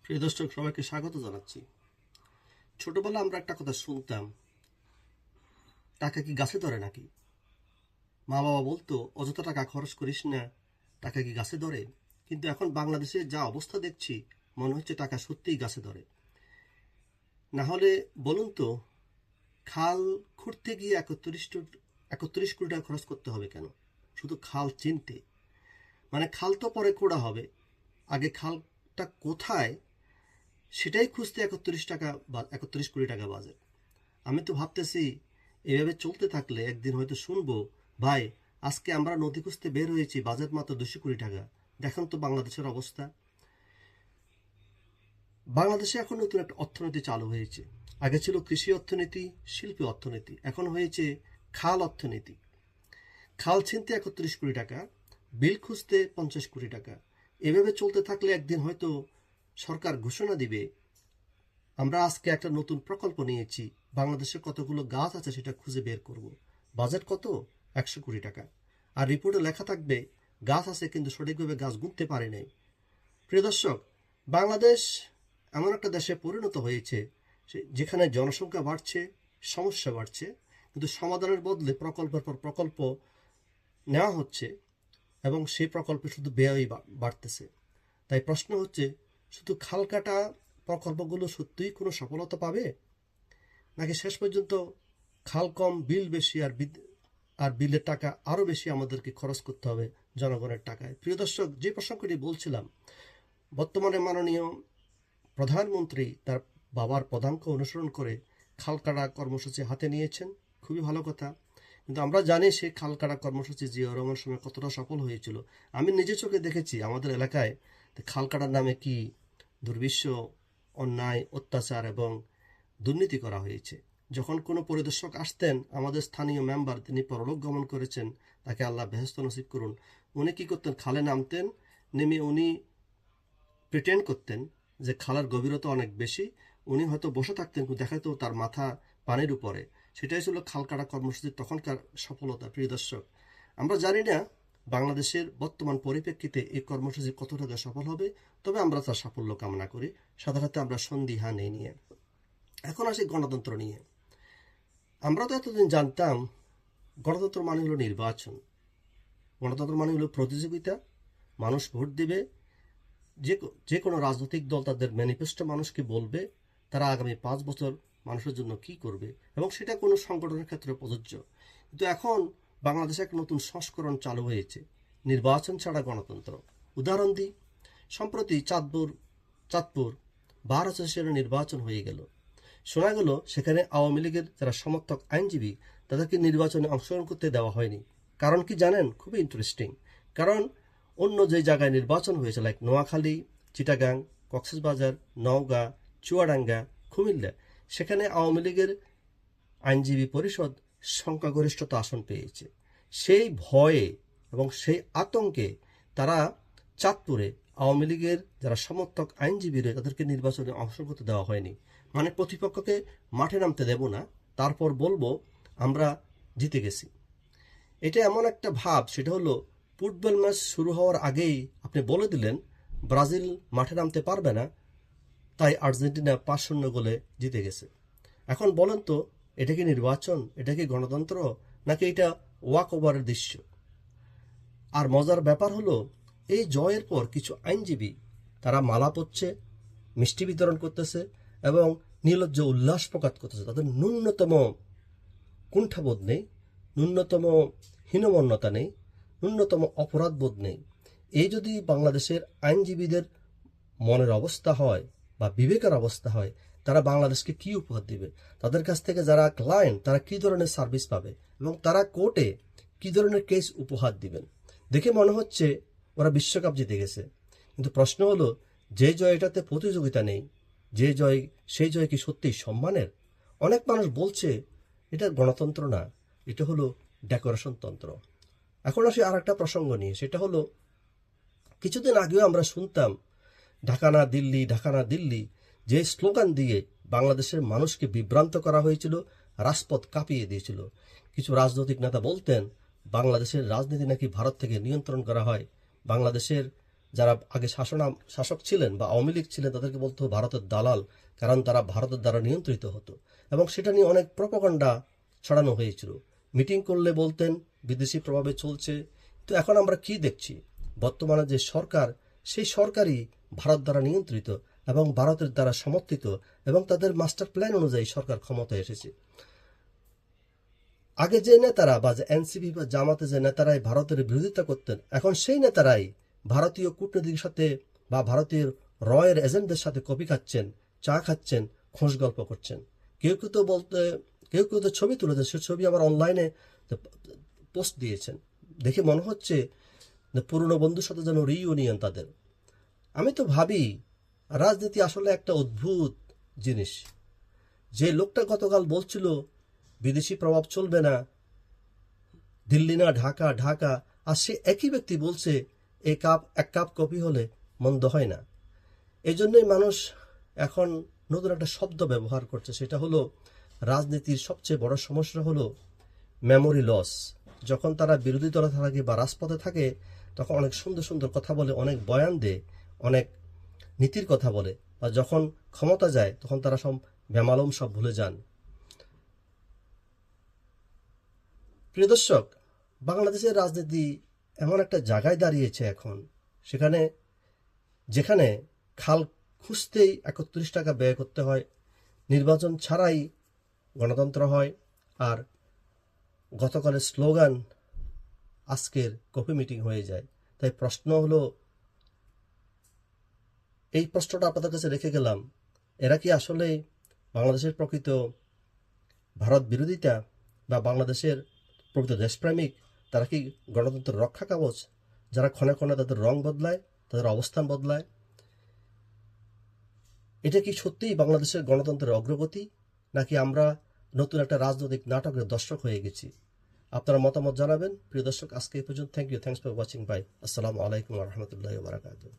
প্রিয় দর্শক, সবাইকে স্বাগত জানাচ্ছি। ছোটবেলা আমরা একটা কথা শুনতাম, টাকা কি গাছে ধরে নাকি? মা বাবা বলতো অযথা টাকা খরচ করিস না, টাকা কি গাছে ধরে? কিন্তু এখন বাংলাদেশে যা অবস্থা দেখছি, মনে হচ্ছে টাকা সত্যিই গাছে ধরে। না হলে বলুন তো, খাল খুঁড়তে গিয়ে 31 কোটি টাকা খরচ করতে হবে কেন? শুধু খাল চিনতে, মানে খাল তো পরে খোঁড়া হবে, আগে খালটা কোথায় সেটাই খুঁজতে 31 কোটি টাকা বাজেট। আমি তো ভাবতেছি এভাবে চলতে থাকলে একদিন হয়তো শুনবো, ভাই আজকে আমরা নদী খুঁজতে বের হয়েছি, বাজেট মাত্র 200 কোটি টাকা। দেখুন তো বাংলাদেশের অবস্থা। বাংলাদেশে এখন নতুন একটা অর্থনীতি চালু হয়েছে। আগে ছিল কৃষি অর্থনীতি, শিল্পী অর্থনীতি, এখন হয়েছে খাল অর্থনীতি। খাল ছিনতে 31 কোটি টাকা, বিল খুঁজতে 50 কোটি টাকা। এভাবে চলতে থাকলে একদিন হয়তো সরকার ঘোষণা দিবে, আমরা আজকে একটা নতুন প্রকল্প নিয়েছি, বাংলাদেশে কতগুলো গাছ আছে সেটা খুঁজে বের করব। বাজেট কত? 100 কোটি টাকা। আর রিপোর্টে লেখা থাকবে গাছ আছে কিন্তু সঠিকভাবে গাছ গুনতে পারে নাই। প্রিয় দর্শক, বাংলাদেশ এমন একটা দেশে পরিণত হয়েছে যেখানে জনসংখ্যা বাড়ছে, সমস্যা বাড়ছে, কিন্তু সমাধানের বদলে প্রকল্পের পর প্রকল্প নেওয়া হচ্ছে এবং সেই প্রকল্পে শুধু ব্যয় বাড়তেছে। তাই প্রশ্ন হচ্ছে, শুধু খাল কাটা প্রকল্পগুলো সত্যিই কোনো সফলতা পাবে, নাকি শেষ পর্যন্ত খাল কম বিল বেশি, আর বিলের টাকা আরও বেশি আমাদেরকে খরচ করতে হবে জনগণের টাকায়? প্রিয় দর্শক, যে প্রসঙ্গটি বলছিলাম, বর্তমানে মাননীয় প্রধানমন্ত্রী তার বাবার পদাঙ্ক অনুসরণ করে খাল কাটা কর্মসূচি হাতে নিয়েছেন, খুবই ভালো কথা। কিন্তু আমরা জানি সেই খাল কাটা কর্মসূচি জিয়া রহমানের সময় কতটা সফল হয়েছিল। আমি নিজে চোখে দেখেছি আমাদের এলাকায় খাল কাটার নামে কি দুর্বিশ্ব অন্যায়, অত্যাচার এবং দুর্নীতি করা হয়েছে। যখন কোনো পরিদর্শক আসতেন, আমাদের স্থানীয় মেম্বার, তিনি পরলোক গমন করেছেন, তাকে আল্লাহ বেহেশত নসিব করুন, উনি কী করতেন, খালে নামতেন, নেমে উনি প্রিটেন্ড করতেন যে খালের গভীরতা অনেক বেশি, উনি হয়তো বসে থাকতেন, দেখা যেত তার মাথা পানির উপরে। সেটাই ছিল খাল কাটা কর্মসূচির তখনকার সফলতা। প্রিয় দর্শক, আমরা জানি না বাংলাদেশের বর্তমান পরিপ্রেক্ষিতে এই কর্মসূচি কতটা সফল হবে, তবে আমরা তার সাফল্য কামনা করি। সাধারণত আমরা সন্দিহান এই নিয়ে। এখন আসি গণতন্ত্র নিয়ে। আমরা তো এতদিন জানতাম গণতন্ত্র মানে হলো নির্বাচন, গণতন্ত্র মানে হলো প্রতিযোগিতা, মানুষ ভোট দেবে, যে কোনো রাজনৈতিক দল তাদের ম্যানিফেস্টো মানুষকে বলবে তারা আগামী 5 বছর মানুষের জন্য কি করবে, এবং সেটা কোনো সংগঠনের ক্ষেত্রে প্রযোজ্য। কিন্তু এখন বাংলাদেশে এক নতুন সংস্করণ চালু হয়েছে, নির্বাচন ছাড়া গণতন্ত্র। উদাহরণ দিই, সম্প্রতি চাঁদপুর বার অ্যাসোসিয়েশনের নির্বাচন হয়ে গেল। শোনা গেল সেখানে আওয়ামী লীগের যারা সমর্থক আইনজীবী, তাদেরকে নির্বাচনে অংশগ্রহণ করতে দেওয়া হয়নি। কারণ কি জানেন? খুবই ইন্টারেস্টিং। কারণ অন্য যে জায়গায় নির্বাচন হয়েছে, লাইক নোয়াখালী, চিটাগাং, কক্সবাজার, নওগাঁ, চুয়াডাঙ্গা, কুমিল্লা, সেখানে আওয়ামী লীগের আইনজীবী পরিষদ সংখ্যাগরিষ্ঠতা আসন পেয়েছে। সেই ভয়ে এবং সেই আতঙ্কে তারা চাঁদপুরে আওয়ামী লীগের যারা সমর্থক আইনজীবী রয়েছে তাদেরকে নির্বাচনে অংশগ্রহণ করতে দেওয়া হয়নি। মানে প্রতিপক্ষকে মাঠে নামতে দেব না, তারপর বলবো আমরা জিতে গেছি। এটা এমন একটা ভাব, সেটা হলো ফুটবল ম্যাচ শুরু হওয়ার আগেই আপনি বলে দিলেন ব্রাজিল মাঠে নামতে পারবে না, তাই আর্জেন্টিনা 5-0 গোলে জিতে গেছে। এখন বলেন তো, এটা কি নির্বাচন? এটা কি গণতন্ত্র? নাকি এটা ওয়াক ওভারের দৃশ্য? আর মজার ব্যাপার হলো, এই জয়ের পর কিছু আইনজীবী তারা মালা পরছে, মিষ্টি বিতরণ করতেছে এবং নির্লজ্জ উল্লাস প্রকাশ করতেছে। তাদের ন্যূনতম কুণ্ঠাবোধ নেই, ন্যূনতম হীনমন্যতা নেই, ন্যূনতম অপরাধবোধ নেই। এই যদি বাংলাদেশের আইনজীবীদের মনের অবস্থা হয় বা বিবেকের অবস্থা হয়, তারা বাংলাদেশকে কি উপহার দিবে? তাদের কাছ থেকে যারা ক্লায়েন্ট, তারা কি ধরনের সার্ভিস পাবে এবং তারা কোর্টে কি ধরনের কেস উপহার দিবেন? দেখে মনে হচ্ছে ওরা বিশ্বকাপ জিতে গেছে। কিন্তু প্রশ্ন হলো, যে জয়টাতে প্রতিযোগিতা নেই, যে জয়, সেই জয় কি সত্যিই সম্মানের? অনেক মানুষ বলছে এটা গণতন্ত্র না, এটা হলো ডেকোরেশন তন্ত্র। এখন আসি আর একটা প্রসঙ্গ নিয়ে, সেটা হলো কিছুদিন আগেও আমরা শুনতাম ঢাকা না দিল্লি, ঢাকা না দিল্লি, যে স্লোগান দিয়ে বাংলাদেশের মানুষকে বিভ্রান্ত করা হয়েছিল, রাজপথ কাঁপিয়ে দিয়েছিল। কিছু রাজনৈতিক নেতা বলতেন বাংলাদেশের রাজনীতি নাকি ভারত থেকে নিয়ন্ত্রণ করা হয়, বাংলাদেশের যারা আগে শাসক ছিলেন বা আওয়ামী লীগ ছিলেন তাদেরকে বলতো ভারতের দালাল, কারণ তারা ভারতের দ্বারা নিয়ন্ত্রিত হতো, এবং সেটা নিয়ে অনেক প্রপাগান্ডা ছড়ানো হয়েছিল। মিটিং করলে বলতেন বিদেশি প্রভাবে চলছে। তো এখন আমরা কি দেখছি, বর্তমানে যে সরকার, সেই সরকারই ভারত দ্বারা নিয়ন্ত্রিত এবং ভারতের দ্বারা সমর্থিত, এবং তাদের মাস্টার প্ল্যান অনুযায়ী সরকার ক্ষমতায় এসেছে। আগে যে নেতারা বা এনসিপি বা জামাতে যে নেতারাই ভারতের বিরোধিতা করতেন, এখন সেই নেতারাই ভারতীয় কূটনীতির সাথে বা ভারতীয় রয়ের এজেন্টদের সাথে কফি খাচ্ছেন, চা খাচ্ছেন, খোঁজ গল্প করছেন। কেউ কেউ তো ছবি তুলেছেন, সে ছবি আবার অনলাইনে পোস্ট দিয়েছেন। দেখে মনে হচ্ছে পুরনো বন্ধুর সাথে যেন রিইউনিয়ন তাদের। আমি তো ভাবি রাজনীতি আসলে একটা অদ্ভুত জিনিস। যে লোকটা গতকাল বলছিল বিদেশি প্রভাব চলবে না, দিল্লি না ঢাকা, ঢাকা, আর সে একই ব্যক্তি বলছে এক কাপ কফি হলে মন্দ হয় না। এই জন্যই মানুষ এখন নতুন একটা শব্দ ব্যবহার করছে, সেটা হলো রাজনীতির সবচেয়ে বড় সমস্যা হলো মেমোরি লস। যখন তারা বিরোধী দলে থাকে বা রাজপথে থাকে, তখন অনেক সুন্দর সুন্দর কথা বলে, অনেক বয়ান দেয়, অনেক নীতির কথা বলে, আর যখন ক্ষমতা যায় তখন তারা সব বেমালুম সব ভুলে যান। প্রিয় দর্শক, বাংলাদেশের রাজনীতি এমন একটা জায়গায় দাঁড়িয়েছে এখন, যেখানে খাল খুঁজতেই 31 টাকা ব্যয় করতে হয়, নির্বাচন ছাড়াই গণতন্ত্র হয়, আর গতকালের স্লোগান আজকের কফি মিটিং হয়ে যায়। তাই প্রশ্ন হলো, এই প্রশ্নটা আপনাদের কাছে রেখে গেলাম, এরা কি আসলে বাংলাদেশের প্রকৃত ভারত বিরোধিতা বা বাংলাদেশের প্রকৃত দেশপ্রেমিক? তারা কি গণতন্ত্রের রক্ষা কবচ, যারা ক্ষণে ক্ষণে তাদের রং বদলায়, তাদের অবস্থান বদলায়? এটা কি সত্যিই বাংলাদেশের গণতন্ত্রের অগ্রগতি, নাকি আমরা নতুন একটা রাজনৈতিক নাটকের দর্শক হয়ে গেছি? আপনারা মতামত জানাবেন। প্রিয় দর্শক, আজকে এই পর্যন্ত। Thanks for watching. বাই। আসসালামু আলাইকুম ওয়া রাহমাতুল্লাহি ওয়া বারাকাতুহু।